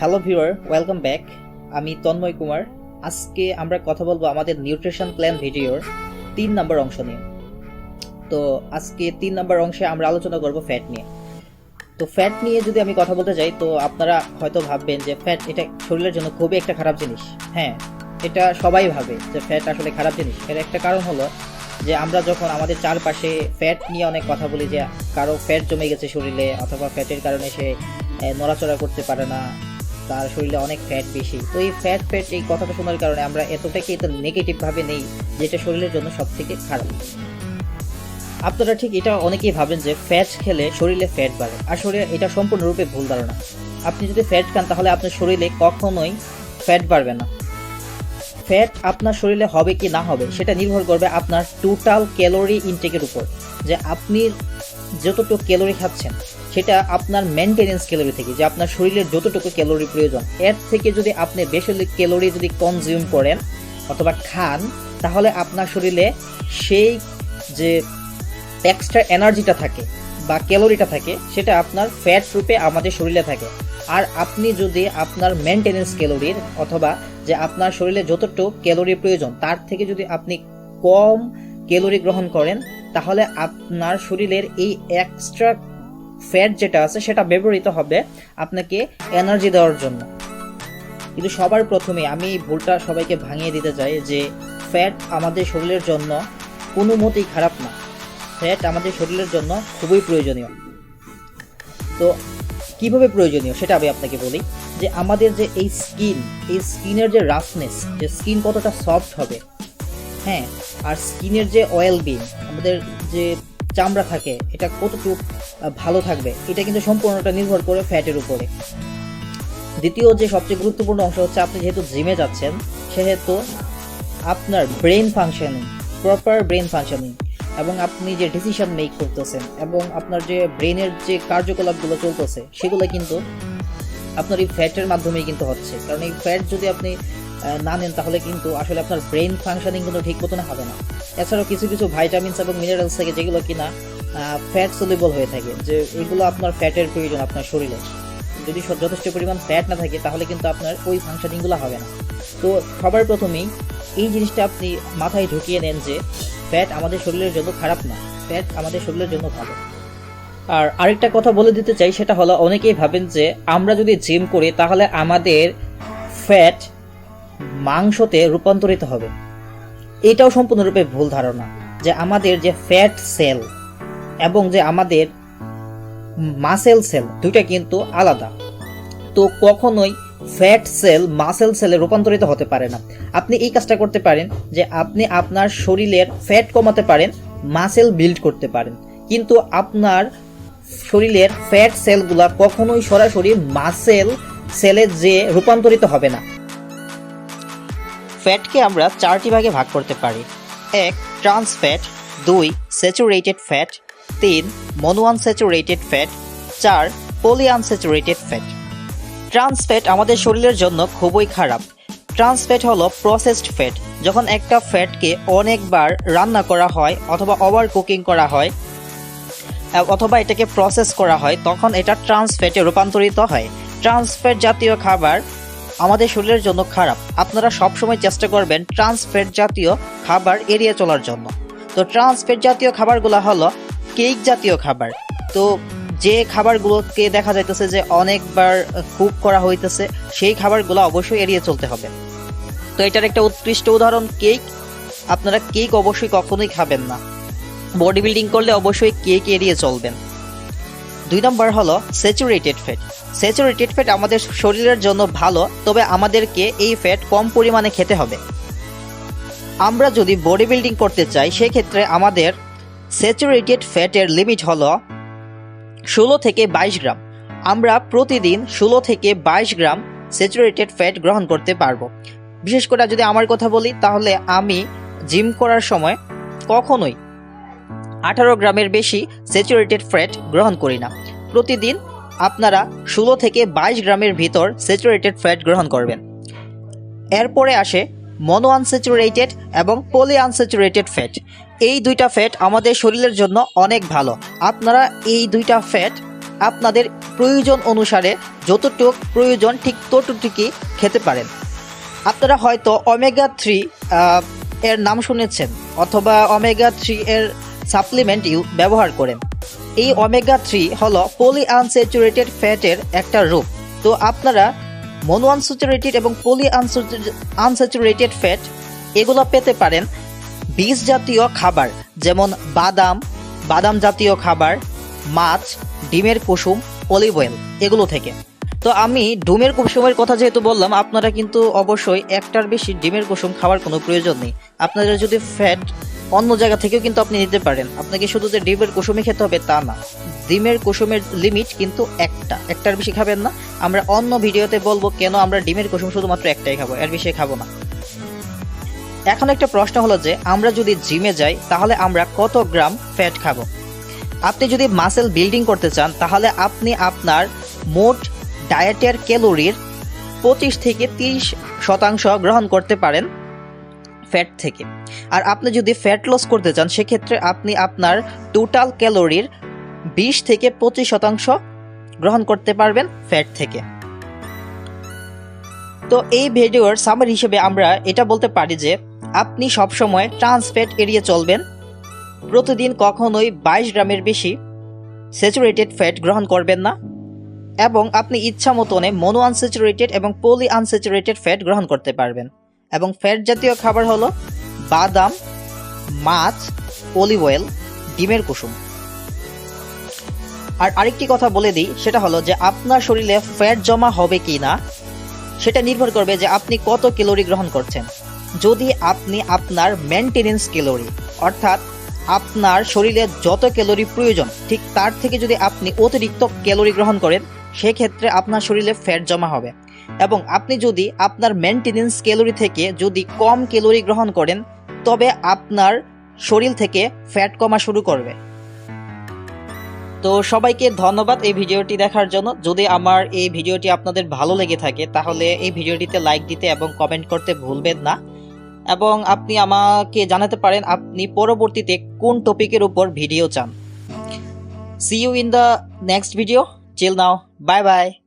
Hello viewer, welcome back. আমি তন্ময় কুমার। আজকে আমরা কথা বলবো আমাদের নিউট্রিশন প্ল্যান ভিডিওর 3 নম্বর অংশ নিয়ে। তো আজকে 3 নম্বর অংশে আমরা আলোচনা করব ফ্যাট নিয়ে। তো ফ্যাট নিয়ে যদি আমি কথা বলতে যাই, তো আপনারা হয়তো ভাববেন যে ফ্যাট এটা শরীরের জন্য খুবই একটা খারাপ জিনিস। হ্যাঁ, এটা সবাই ভাবে যে ফ্যাট আসলে খারাপ জিনিস। এর একটা কারণ হলো যে আমরা যখন আমাদের চারপাশে ফ্যাট নিয়ে অনেক কথা বলি, যে কারো ফ্যাট জমে গেছে শরীরে, অথবা ফ্যাটের কারণে সে নড়াচড়া করতে পারে না, তার শরীরে অনেক ফ্যাট বেশি। তো এই ফ্যাট এই কথাটা শোনার কারণে আমরা এতটাকে এটা নেগেটিভভাবে নেই, যেটা শরীরের জন্য সব থেকে খারাপ। আপনারা ঠিক এটা অনেকেই ভাবেন যে ফ্যাট খেলে শরীরে ফ্যাট বাড়ে, আসলে এটা সম্পূর্ণরূপে ভুল ধারণা। আপনি যদি ফ্যাট খান তাহলে আপনার শরীরে কখনোই ফ্যাট বাড়বে না। ফ্যাট আপনার শরীরে হবে কি না হবে সেটা নির্ভর করবে আপনার টোটাল ক্যালোরি ইনটেকের উপর, যে আপনি যতটুকু ক্যালোরি খাচ্ছেন সেটা আপনার মেনটেনেন্স ক্যালোরি থেকে, যে আপনার শরীরের যতটুকু ক্যালোরি প্রয়োজন, এর থেকে যদি আপনি বেশি ক্যালোরি যদি কনজিউম করেন অথবা খান, তাহলে আপনার শরীরে সেই যে এক্সট্রা এনার্জিটা থাকে বা ক্যালোরিটা থাকে সেটা আপনার ফ্যাট রূপে আমাদের শরীরে থাকে। আর আপনি যদি আপনার মেনটেনেন্স ক্যালোরির অথবা যে আপনার শরীরে যতটুকু ক্যালোরি প্রয়োজন তার থেকে যদি আপনি কম ক্যালোরি গ্রহণ করেন, তাহলে আপনার শরীরের এই এক্সট্রা ফ্যাট যেটা আছে সেটা ব্যবহৃত হবে আপনাকে এনার্জি দেওয়ার জন্য। কিন্তু সবার প্রথমে আমি ভুলটা সবাইকে ভাঙিয়ে দিতে চাই যে ফ্যাট আমাদের শরীরের জন্য কোনো মতেই খারাপ না। ফ্যাট আমাদের শরীরের জন্য খুবই প্রয়োজনীয়। তো কিভাবে প্রয়োজনীয় সেটা আমি আপনাকে বলি, যে আমাদের যে এই স্কিনের যে রাফনেস, যে স্কিন কতটা সফট হবে, হ্যাঁ, আর স্কিনের যে অয়েল বিম, আমাদের যে চামড়া থাকে এটা কতটুকু ভালো থাকবে, এটা কিন্তু সম্পূর্ণটা নির্ভর করে ফ্যাটের উপরে। দ্বিতীয় যে সবচেয়ে গুরুত্বপূর্ণ অংশ হচ্ছে, আপনি যেহেতু জিমে যাচ্ছেন সেহেতু আপনার brain functioning, proper brain functioning, এবং আপনি যে ডিসিশন মেক করতেছেন এবং আপনার যে ব্রেনের যে কার্যকলাপগুলো চলতেছে সেগুলো কিন্তু আপনার এই ফ্যাটের মাধ্যমেই কিন্তু হচ্ছে। কারণ এই ফ্যাট যদি আপনি না নেন তাহলে কিন্তু আসলে আপনার ব্রেন ফাংশনিং কিন্তু ঠিক মতন হবে না। এছাড়াও কিছু কিছু ভাইটামিনস এবং মিনারেলস থাকে যেগুলো কিনা ফ্যাট সলিউবল হয়ে থাকে, যে এগুলো আপনার ফ্যাটের প্রয়োজন আপনার শরীরে। যদি যথেষ্ট পরিমাণ ফ্যাট না থাকে তাহলে কিন্তু আপনার ওই ফাংশনিংগুলো হবে না। তো সবার প্রথমেই এই জিনিসটা আপনি মাথায় ঢুকিয়ে নেন যে ফ্যাট আমাদের শরীরের জন্য খারাপ না, ফ্যাট আমাদের শরীরের জন্য ভালো। আর আরেকটা কথা বলে দিতে চাই, সেটা হলো অনেকেই ভাবেন যে আমরা যদি জিম করি তাহলে আমাদের ফ্যাট মাংসতে রূপান্তরিত হবে। এটাও সম্পূর্ণরূপে ভুল ধারণা। যে আমাদের যে ফ্যাট সেল এবং যে আমাদের মাসেল সেল দুইটা কিন্তু আলাদা। তো কখনোই ফ্যাট সেল মাসেল সেলে রূপান্তরিত হতে পারে না। আপনি এই কাজটা করতে পারেন যে আপনি আপনার শরীরের ফ্যাট কমাতে পারেন, মাসেল বিল্ড করতে পারেন, কিন্তু আপনার শরীরের ফ্যাট সেলগুলা কখনোই সরাসরি মাসেল সেলে যে রূপান্তরিত হবে না। ফ্যাটকে আমরা 4টি ভাগে ভাগ করতে পারি। 1 trans fat, 2 saturated fat, 3 monounsaturated fat, 4 polyunsaturated fat. Trans fat আমাদের শরীরের জন্য খুবই খারাপ। ট্রান্স ফ্যাট হলো প্রসেসড ফ্যাট। যখন একটা ফ্যাটকে অনেকবার রান্না করা হয় অথবা ওভার কুকিং করা হয় অথবা এটাকে প্রসেস করা হয়, তখন এটা ট্রান্স ফ্যাটে রূপান্তরিত হয়। ট্রান্স ফ্যাট জাতীয় খাবার আমাদের শরীরের জন্য খারাপ। আপনারা সবসময় চেষ্টা করবেন ট্রান্স ফ্যাট জাতীয় খাবার এড়িয়ে চলার জন্য। তো ট্রান্স ফ্যাট জাতীয় খাবারগুলো হলো কেক জাতীয় খাবার। তো যে খাবারগুলোকে দেখা যাইতেছে যে অনেকবার কুক করা হইতেছে, সেই খাবারগুলো অবশ্যই এড়িয়ে চলতে হবে। তো এটার একটা উৎকৃষ্ট উদাহরণ কেক। আপনারা কেক অবশ্যই কখনোই খাবেন না। বডি বিল্ডিং করলে অবশ্যই কেক এড়িয়ে চলবেন। 2 নম্বর হলো স্যাচুরেটেড ফ্যাট। স্যাচুরেটেড ফ্যাট আমাদের শরীরের জন্য ভালো, তবে আমাদেরকে এই ফ্যাট কম পরিমাণে খেতে হবে। আমরা যদি বডি বিল্ডিং করতে চাই সেক্ষেত্রে আমাদের স্যাচুরেটেড ফ্যাটের লিমিট হলো 16 থেকে 22 গ্রাম। আমরা প্রতিদিন 16 থেকে 22 গ্রাম স্যাচুরেটেড ফ্যাট গ্রহণ করতে পারবো। বিশেষ করে যদি আমার কথা বলি, তাহলে আমি জিম করার সময় কখনোই 18 গ্রামের বেশি স্যাচুরেটেড ফ্যাট গ্রহণ করি না। প্রতিদিন আপনারা 16 থেকে 22 গ্রামের ভিতর স্যাচুরেটেড ফ্যাট গ্রহণ করবেন। এরপরে আসে মনোআনস্যাচুরেটেড এবং পলিআনস্যাচুরেটেড ফ্যাট। এই দুইটা ফ্যাট আমাদের শরীরের জন্য অনেক ভালো। আপনারা এই দুইটা ফ্যাট আপনাদের প্রয়োজন অনুসারে যতটুকু প্রয়োজন ঠিক ততটুকুই খেতে পারেন। আপনারা হয়তো ওমেগা 3 এর নাম শুনেছেন অথবা ওমেগা 3 এর সাপ্লিমেন্ট ব্যবহার করেন। এই ওমেগা 3 হলো পলি আনস্যাচুরেটেড ফ্যাটের একটা রূপ। তো আপনারা মনো আনস্যাচুরেটেড এবং পলি আনস্যাচুরেটেড ফ্যাট এগুলো পেতে পারেন বীজ জাতীয় খাবার, যেমন বাদাম জাতীয় খাবার, মাছ, ডিমের কুসুম, অলিভ অয়েল এগুলো থেকে। তো আমি ডিমের কুসুমের কথা যেহেতু বললাম, আপনারা কিন্তু অবশ্যই একটার বেশি ডিমের কুসুম খাওয়ার কোনো প্রয়োজন নেই। আপনাদের যদি ফ্যাট অন্য জায়গা থেকেও কিন্তু আপনি নিতে পারেন, আপনাকে শুধু যে ডিমের কুসুমই খেতে হবে তা না। ডিমের কুসুমের লিমিট কিন্তু একটার বেশি খাবেন না। আমরা অন্য ভিডিওতে বলবো কেন আমরা ডিমের কুসুম শুধুমাত্র একটাই খাবো, এর বেশি খাবো না। এখন একটা প্রশ্ন হলো যে আমরা যদি জিমে যাই তাহলে আমরা কত গ্রাম ফ্যাট খাবো? আপনি যদি মাসেল বিল্ডিং করতে চান তাহলে আপনি আপনার মোট ডায়েটের ক্যালোরির 25 থেকে 30% গ্রহণ করতে পারেন ফ্যাট থেকে। আর আপনি যদি ফ্যাট লস করতে চান সেক্ষেত্রে আপনি আপনার টোটাল ক্যালোরির 20 থেকে 25% গ্রহণ করতে পারবেন ফ্যাট থেকে। তো এই ভিডিওর সামারি হিসেবে আমরা এটা বলতে পারি যে আপনি সবসময় ট্রান্স ফ্যাট এড়িয়ে চলবেন। প্রতিদিন কখনোই 22 গ্রামের বেশি স্যাচুরেটেড ফ্যাট গ্রহণ করবেন না, এবং আপনি ইচ্ছা মতনে মনো আনস্যাচুরেটেড এবং পলি আনস্যাচুরেটেড ফ্যাট গ্রহণ করতে পারবেন। এবং ফ্যাট জাতীয় খাবার হলো বাদাম, মাছ, অলিভ অয়েল, ডিমের কুসুম। আর আরেকটি কথা বলে দিই, সেটা হলো যে আপনার শরীরে ফ্যাট জমা হবে কি না সেটা নির্ভর করবে যে আপনি কত ক্যালোরি গ্রহণ করছেন। যদি আপনি আপনার মেনটেনেন্স ক্যালোরি, অর্থাৎ আপনার শরীরে যত ক্যালোরি প্রয়োজন ঠিক তার থেকে যদি আপনি অতিরিক্ত ক্যালোরি গ্রহণ করেন সেক্ষেত্রে আপনার শরীরে ফ্যাট জমা হবে। এবং আপনি যদি আপনার মেনটেনেন্স ক্যালোরি থেকে যদি কম ক্যালোরি গ্রহণ করেন তবে আপনার শরীর থেকে ফ্যাট কমা শুরু করবে। তো সবাইকে ধন্যবাদ এই ভিডিওটি দেখার জন্য। যদি আমার এই ভিডিওটি আপনাদের ভালো লেগে থাকে তাহলে এই ভিডিওটিতে লাইক দিতে এবং কমেন্ট করতে ভুলবেন না। এবং আপনি আমাকে জানাতে পারেন আপনি পরবর্তীতে কোন টপিকের উপর ভিডিও চান। See you in the next video. Till now, bye bye.